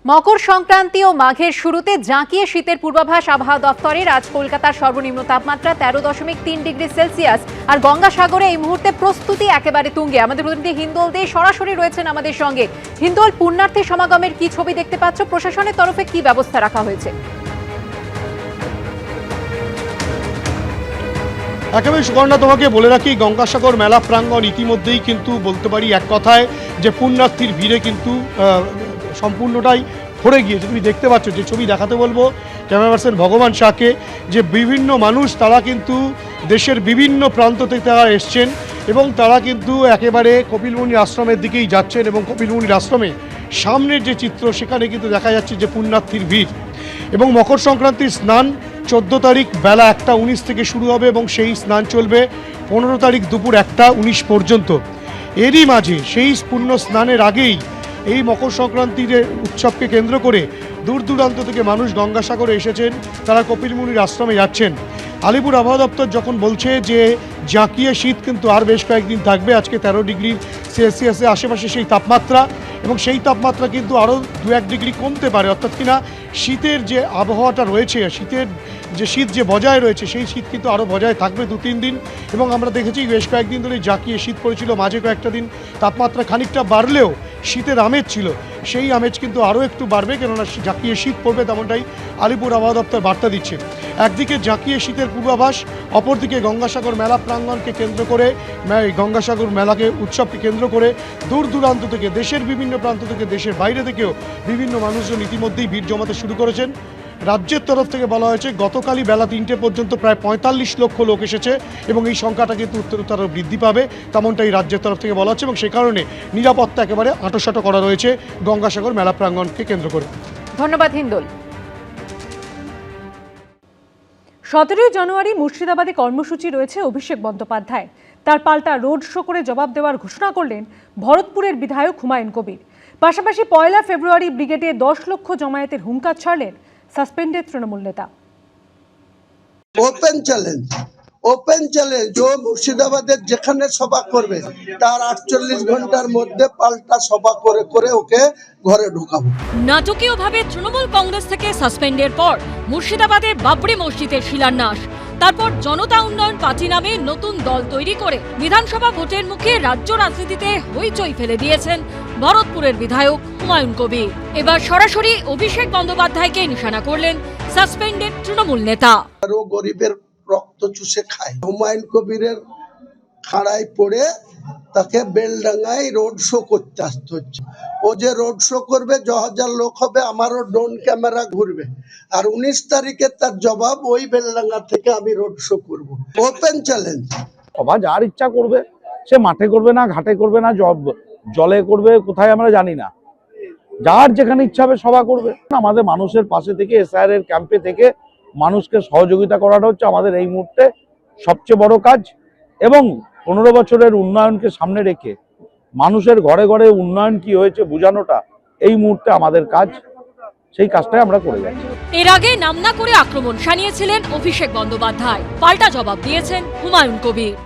মকর সংক্রান্তি ও মাঘের শুরুতে জাঁকিয়ে শীতের পূর্বাভাস আবহাওয়া দফতরের। আজ কলকাতার সর্বনিম্ন তাপমাত্রা 13.3 ডিগ্রি সেলসিয়াস। আর গঙ্গাসাগরে এই মুহূর্তে প্রস্তুতি একেবারে তুঙ্গে। আমাদের প্রতিনিধি হিন্দোল দে সরাসরি রয়েছেন আমাদের সঙ্গে। হিন্দোল, পুণ্যার্থী সমাগমের কি ছবি দেখতে পাচ্ছ? প্রশাসনের তরফে কি ব্যবস্থা রাখা হয়েছে? একেবারে সুবর্ণা, তোমাকে বলে রাখি, গঙ্গাসাগর মেলা প্রাঙ্গণ ইতিমধ্যেই কিন্তু বলতে পারি এক কথায় যে পুণ্যার্থীর ভিড়ে কিন্তু সম্পূর্ণটাই ভরে গিয়েছে। তুমি দেখতে পাচ্ছ, যে ছবি দেখাতে বলবো ক্যামেরা পার্সন ভগবান শাহকে, যে বিভিন্ন মানুষ তারা কিন্তু দেশের বিভিন্ন প্রান্ত থেকে তারা এসছেন এবং তারা কিন্তু একেবারে কপিলমুনির আশ্রমের দিকেই যাচ্ছেন। এবং কপিলমুনির আশ্রমে সামনের যে চিত্র, সেখানে কিন্তু দেখা যাচ্ছে যে পুণ্যার্থীর ভিড়। এবং মকর সংক্রান্তির স্নান 14 তারিখ বেলা 1:19 থেকে শুরু হবে এবং সেই স্নান চলবে 15 তারিখ দুপুর 1:19 পর্যন্ত। এরই মাঝে সেই পুণ্য স্নানের আগেই এই মকর সংক্রান্তির উৎসবকে কেন্দ্র করে দূর দূরান্ত থেকে মানুষ গঙ্গাসাগরে এসেছেন, তারা কপিলমুনির আশ্রমে যাচ্ছেন। আলিপুর আবহাওয়া দপ্তর যখন বলছে যে জাঁকিয়ে শীত কিন্তু আর বেশ কয়েকদিন থাকবে, আজকে 13 ডিগ্রি সেলসিয়াসের আশেপাশে সেই তাপমাত্রা, এবং সেই তাপমাত্রা কিন্তু আরও 2-1 ডিগ্রি কমতে পারে। অর্থাৎ কিনা শীতের যে আবহাওয়াটা রয়েছে, শীত যে বজায় রয়েছে, সেই শীত কিন্তু আরও বজায় থাকবে 2-3 দিন। এবং আমরা দেখেছি বেশ কয়েকদিন ধরে জাঁকিয়ে শীত পড়েছিল, মাঝে কয়েকটা দিন তাপমাত্রা খানিকটা বাড়লেও শীতের আমেজ ছিল, সেই আমেজ কিন্তু আরও একটু বাড়বে, কেননা জাঁকিয়ে শীত পড়বে, তেমনটাই আলিপুর আবহাওয়া দপ্তর বার্তা দিচ্ছে। একদিকে জাঁকিয়ে শীতের পূর্বাভাস, অপরদিকে গঙ্গাসাগর মেলা প্রাঙ্গণকে কেন্দ্র করে, গঙ্গাসাগর মেলাকে উৎসবকে কেন্দ্র করে দূর দূরান্ত থেকে, দেশের বিভিন্ন প্রান্ত থেকে, দেশের বাইরে থেকেও বিভিন্ন মানুষজন ইতিমধ্যেই ভিড় জমাতে শুরু করেছেন। রাজ্যের তরফ থেকে বলা হয়েছে গতকালই বেলা 3টে পর্যন্ত প্রায় 45 লক্ষ লোক এসেছে এবং এই সংখ্যাটা কিন্তু উত্তরোত্তর বৃদ্ধি পাবে, তেমনটাই রাজ্যের তরফ থেকে বলা হচ্ছে। এবং সে কারণে নিরাপত্তা একেবারে আঁটোসাঁটো করা রয়েছে গঙ্গাসাগর মেলা প্রাঙ্গণকে কেন্দ্র করে। ধন্যবাদ হিন্দোল। 17 জানুয়ারি মুর্শিদাবাদে কর্মসূচি রয়েছে অভিষেক বন্দ্যোপাধ্যায়। তার পাল্টা রোড শো করে জবাব দেওয়ার ঘোষণা করলেন ভরতপুরের বিধায়ক হুমায়ুন কবির। পাশাপাশি 1 ফেব্রুয়ারি ব্রিগেডে 10 লক্ষ জমায়েতের হুঙ্কার ছাড়লেন সাসপেন্ডেড তৃণমূল নেতা। ওপেন চ্যালেঞ্জ ও মুর্শিদাবাদের যেখানে সভা করবে তার 48 ঘন্টার মধ্যে পাল্টা সভা করে করে ওকে ঘরে ঢোকাবো। নাটকীয়ভাবে তৃণমূল কংগ্রেস থেকে সাসপেন্ডের পর মুর্শিদাবাদে বাবরি মসজিদের শিলান্যাস, তারপর জনতা উন্নয়ন পার্টি নামে নতুন দল তৈরি করে বিধানসভা ভোটের মুখে রাজ্য রাজনীতিতে হইচই ফেলে দিয়েছেন ভরতপুরের বিধায়ক হুমায়ুন কবির। এবার সরাসরি অভিষেক বন্দ্যোপাধ্যায়কে নিশানা করলেন সাসপেন্ডেড তৃণমূল নেতা। আরো গরিবের রক্ত চুষে খায়, হুমায়ুন কবিরের খাড়ায় পড়ে তাকে বেলডাঙ্গায় রোড শো করতে আসতে হচ্ছে। ও যে রোড শো করবে, 10,000 লোক হবে, আমারও ড্রোন ক্যামেরা ঘুরবে, আর 19 তারিখে তার জবাব ওই বেলডাঙ্গা থেকে আমি রোড শো করব। Open challenge. সভা যার ইচ্ছা করবে, সে মাঠে করবে না, ঘাটে করবে না, জলে করবে, কোথায় আমরা জানি না, যার যেখানে ইচ্ছা হবে সভা করবে। আমাদের মানুষের পাশে থেকে, এসআইআর এর ক্যাম্পে থেকে মানুষকে সহযোগিতা করাটা হচ্ছে আমাদের এই মুহূর্তে সবচেয়ে বড় কাজ। এবং 15 বছরের উন্নয়নকে সামনে রেখে মানুষের ঘরে ঘরে উন্নয়ন কি হয়েছে বোঝানোটা এই মুহূর্তে আমাদের কাজ, সেই কাজটাই আমরা করে যাচ্ছি। এর আগে নাম না করে আক্রমণ শানিয়েছিলেন অভিষেক বন্দ্যোপাধ্যায়, পাল্টা জবাব দিয়েছেন হুমায়ুন কবির।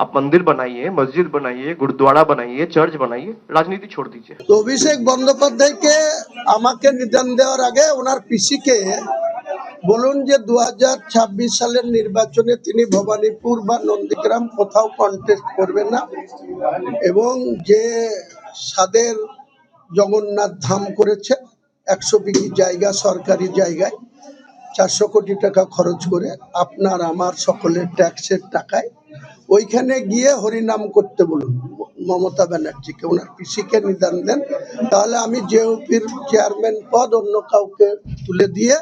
आप मंदिर बनाइए, मस्जिद बनाइए, गुरुद्वारा बनाइए, चर्च बनाइए, राजनीति छोड़ दीजिए। তো অভিষেক বন্দ্যোপাধ্যায়কে আমাকে নিদান দেওয়ার আগে ওনার পিসিকে বলুন যে 2026 সালের নির্বাচনে তিনি ভবানীপুর বা নন্দীগ্রাম কোথাও কন্টেস্ট করবেন না, এবং যে সাদের জগন্নাথ ধাম করেছে 100 বিঘি জায়গা, সরকারি জায়গায় 400 কোটি টাকা খরচ করে, আপনার আমার সকলের ট্যাক্সের টাকায়, ওইখানে গিয়ে হরিনাম করতে বলুন মমতা ব্যানার্জিকে, ওনার পিসিকে নিদান দেন। তাহলে আমি জেওপির চেয়ারম্যান পদ অন্য কাউকে তুলে দিয়ে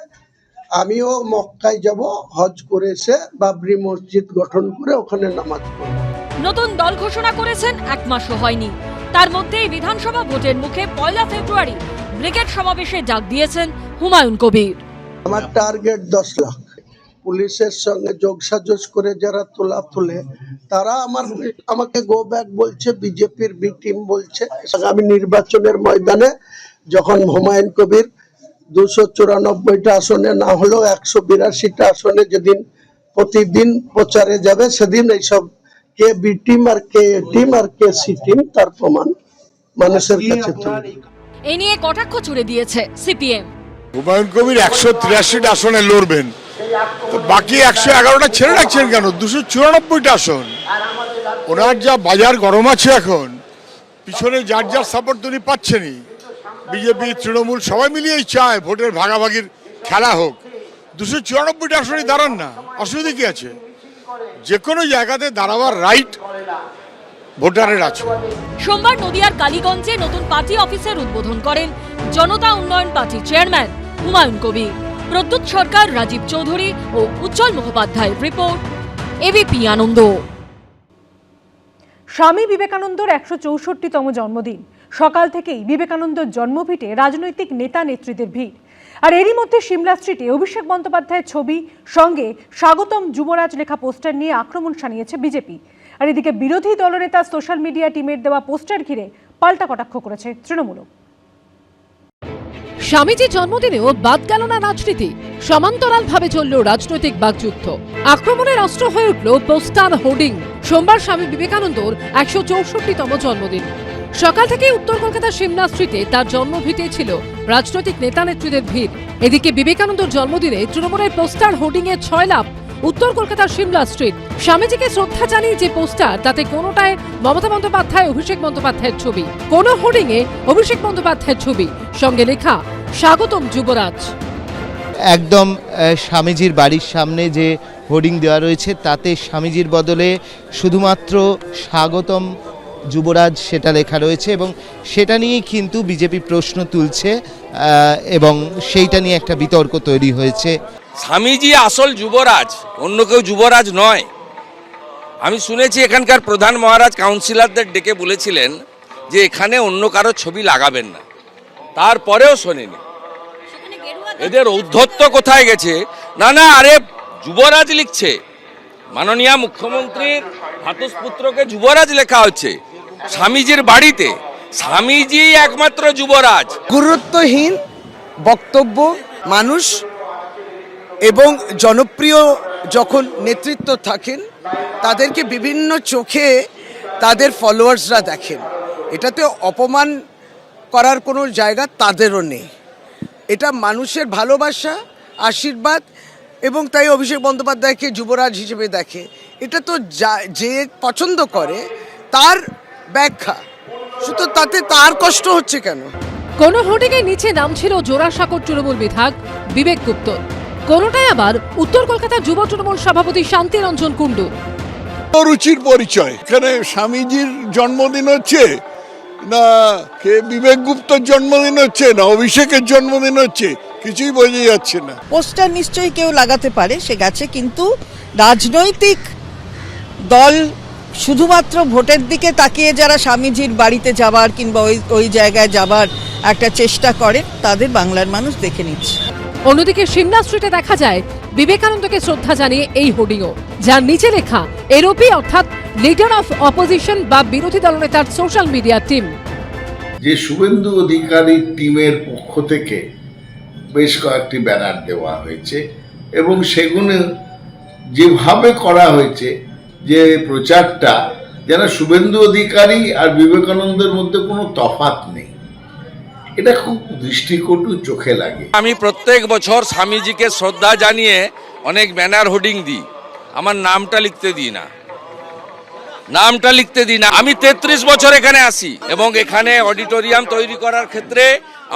আমিও মক্কায় যাব, হজ করে এসে বাবরি মসজিদ গঠন করে ওখানে নামাজ পড়ব। নতুন দল ঘোষণা করেছেন 1 মাসও হয়নি, তার মধ্যেই বিধানসভা ভোটের মুখে 1 ফেব্রুয়ারি ব্রিগেড সমাবেশে ডাক দিয়েছেন হুমায়ুন কবির। আমার টার্গেট 10 লাখ। পুলিশের সঙ্গে যোগসাজশ করে যারা তোলে তারা আমাকে গো ব্যাক বলছে, বিজেপির বি টিম বলছে। আগামী নির্বাচনের ময়দানে যখন হুমায়ুন কবির 294টা আসনে না হলেও 182টা আসনে যেদিন প্রতিদিন প্রচারে যাবে, সেদিন এইসব কে বি টিম আর কে এ টিম আর কে সি টিম তার প্রমাণ মানুষের কাছে তুলে। এ নিয়ে কটাক্ষ ছুড়ে দিয়েছে সিপিএম। হুমায়ুন কবির 183টা আসনে লড়বেন, তো বাকি 111টা ছেড়ে রাখছেন কেন? 294টা আসন। ওনার যা বাজার গরম আছে এখন, পিছনে যার যার সাপোর্ট তিনি পাচ্ছেনই। বিজেপি, তৃণমূল সবাই মিলিয়েই চায় ভোটের ভাগাভাগির খেলা হোক। 294টা আসনে দাঁড়ান না, অসুবিধা কি আছে? যে কোনো জায়গাতে দাঁড়াবার রাইট ভোটারের আছে। সোমবার নদিয়ার কালীগঞ্জে নতুন পার্টি অফিসের উদ্বোধন করেন জনতা উন্নয়ন পার্টির চেয়ারম্যান হুমায়ুন কবির। প্রদ্যুৎ সরকার, রাজীব চৌধুরী ও উজ্জ্বল মুখোপাধ্যায়ের রিপোর্ট, এবিপি আনন্দ। স্বামী বিবেকানন্দর 164তম জন্মদিন। সকাল থেকেই বিবেকানন্দর জন্মভিটে রাজনৈতিক নেতা নেত্রীদের ভিড়। আর এরই মধ্যে সিমলা স্ট্রিটে অভিষেক বন্দ্যোপাধ্যায়ের ছবি সঙ্গে স্বাগতম যুবরাজ লেখা পোস্টার নিয়ে আক্রমণ শানিয়েছে বিজেপি। আর এদিকে বিরোধী দলনেতা সোশ্যাল মিডিয়া টিমের দেওয়া পোস্টার ঘিরে পাল্টা কটাক্ষ করেছে তৃণমূল। স্বামীজির জন্মদিনেও বাদ গেল না রাজনীতি। সমান্তরালভাবে চলল রাজনৈতিক বাকযুদ্ধ। আক্রমণের অস্ত্র হয়ে উঠল পোস্টার হোর্ডিং। সোমবার স্বামী বিবেকানন্দর 164তম জন্মদিন। সকাল থেকে উত্তর কলকাতার সিমলা স্ট্রিটে তার জন্মভিটে ছিল রাজনৈতিক নেতা নেত্রীদের ভিড়। এদিকে বিবেকানন্দর জন্মদিনে তৃণমূলের পোস্টার হোর্ডিংয়ে 6 লাভ উত্তর কলকাতার সিমলা স্ট্রিট। স্বামীজিকে শ্রদ্ধা জানিয়ে যে পোস্টার, তাতে কোনোটায় মমতা বন্দ্যোপাধ্যায়, অভিষেক বন্দ্যোপাধ্যায়ের ছবি, কোনো হোর্ডিংয়ে অভিষেক বন্দ্যোপাধ্যায়ের ছবি, সঙ্গে লেখা স্বাগতম যুবরাজ। একদম স্বামীজির বাড়ির সামনে যে হোর্ডিং দেওয়া রয়েছে তাতে স্বামীজির বদলে শুধুমাত্র স্বাগতম যুবরাজ সেটা লেখা রয়েছে, এবং সেটা নিয়েই কিন্তু বিজেপি প্রশ্ন তুলছে এবং সেইটা নিয়ে একটা বিতর্ক তৈরি হয়েছে। স্বামীজি আসল যুবরাজ, অন্য কেউ যুবরাজ নয়। আমি শুনেছি এখানকার প্রধান মহারাজ কাউন্সিলরদের ডেকে বলেছিলেন যে এখানে অন্য কারো ছবি লাগাবেন না, তারপরেও শোনেনি। এদের ঔদ্ধত্য কোথায় গেছে? না না, আরে যুবরাজ লিখছে, মাননীয় মুখ্যমন্ত্রীর ভ্রাতুষ্পুত্রকে যুবরাজ লেখা হচ্ছে স্বামীজির বাড়িতে। স্বামীজি একমাত্র যুবরাজ। গুরুত্বহীন বক্তব্য মানুষ এবং জনপ্রিয় যখন নেতৃত্ব থাকেন তাদেরকে বিভিন্ন চোখে তাদের ফলোয়ার্সরা দেখেন। এটাতে অপমান করার কোনো জায়গা তাদেরও নেই। এটা মানুষের ভালোবাসা, আশীর্বাদ, এবং তাই অভিষেক বন্দ্যোপাধ্যায়কে যুবরাজ হিসেবে দেখে। এটা তো যে পছন্দ করে তার ব্যাখ্যা, শুধু তাতে তার কষ্ট হচ্ছে কেন? কোন হোর্ডিংয়ের নিচে নাম ছিল জোড়াসাঁকোর তৃণমূল বিধায়ক বিবেক গুপ্ত, কোনটায় আবার উত্তর কলকাতার যুব তৃণমূল সভাপতি শান্তিরঞ্জন কুণ্ডু। রুচির পরিচয়। এখানে স্বামীজির জন্মদিন হচ্ছে না কে বিবেক গুপ্তর জন্মদিন হচ্ছে না অভিষেকের জন্মদিন হচ্ছে, কিছুই বোঝা যাচ্ছে না। পোস্টার নিশ্চয়ই কেউ লাগাতে পারে, সে গেছে, কিন্তু রাজনৈতিক দল শুধুমাত্র ভোটের দিকে তাকিয়ে যারা স্বামীজির বাড়িতে যাবার কিংবা ওই জায়গায় যাবার একটা চেষ্টা করে, তাদের বাংলার মানুষ দেখে নিচ্ছে। অন্যদিকে সিমলা স্ট্রিটে দেখা যায় বিবেকানন্দকে শ্রদ্ধা জানিয়ে এই হোর্ডিংও, যার নিচে লেখা এরওপি, অর্থাৎ লিডার অফ অপোজিশন বা বিরোধী দলনেতার সোশ্যাল মিডিয়া টিম। যে শুভেন্দু অধিকারী টিমের পক্ষ থেকে বেশ কয়েকটি ব্যানার দেওয়া হয়েছে এবং সেগুলো যেভাবে করা হয়েছে যে প্রচারটা, যেন শুভেন্দু অধিকারী আর বিবেকানন্দের মধ্যে কোনো তফাৎ নেই, এটা খুব দৃষ্টিকটু চোখে লাগে। আমি প্রত্যেক বছর স্বামীজিকে শ্রদ্ধা জানিয়ে অনেক ব্যানার হোর্ডিং দিই, আমার নামটা লিখতে দিই না, নামটা লিখতে দিই না। আমি 33 বছর এখানে আসি এবং এখানে অডিটোরিয়াম তৈরি করার ক্ষেত্রে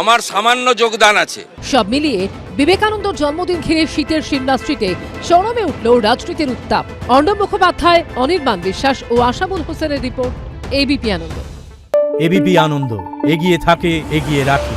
আমার সামান্য যোগদান আছে। সব মিলিয়ে বিবেকানন্দর জন্মদিন ঘিরে শীতের সিমলা স্ট্রিটে চরমে উঠল রাজনীতির উত্তাপ। অর্ণব মুখোপাধ্যায়, অনির্বাণ বিশ্বাস ও আশাবুল হোসেনের রিপোর্ট, এবিপি আনন্দ। এবিপি আনন্দ, এগিয়ে থাকে, এগিয়ে রাখে।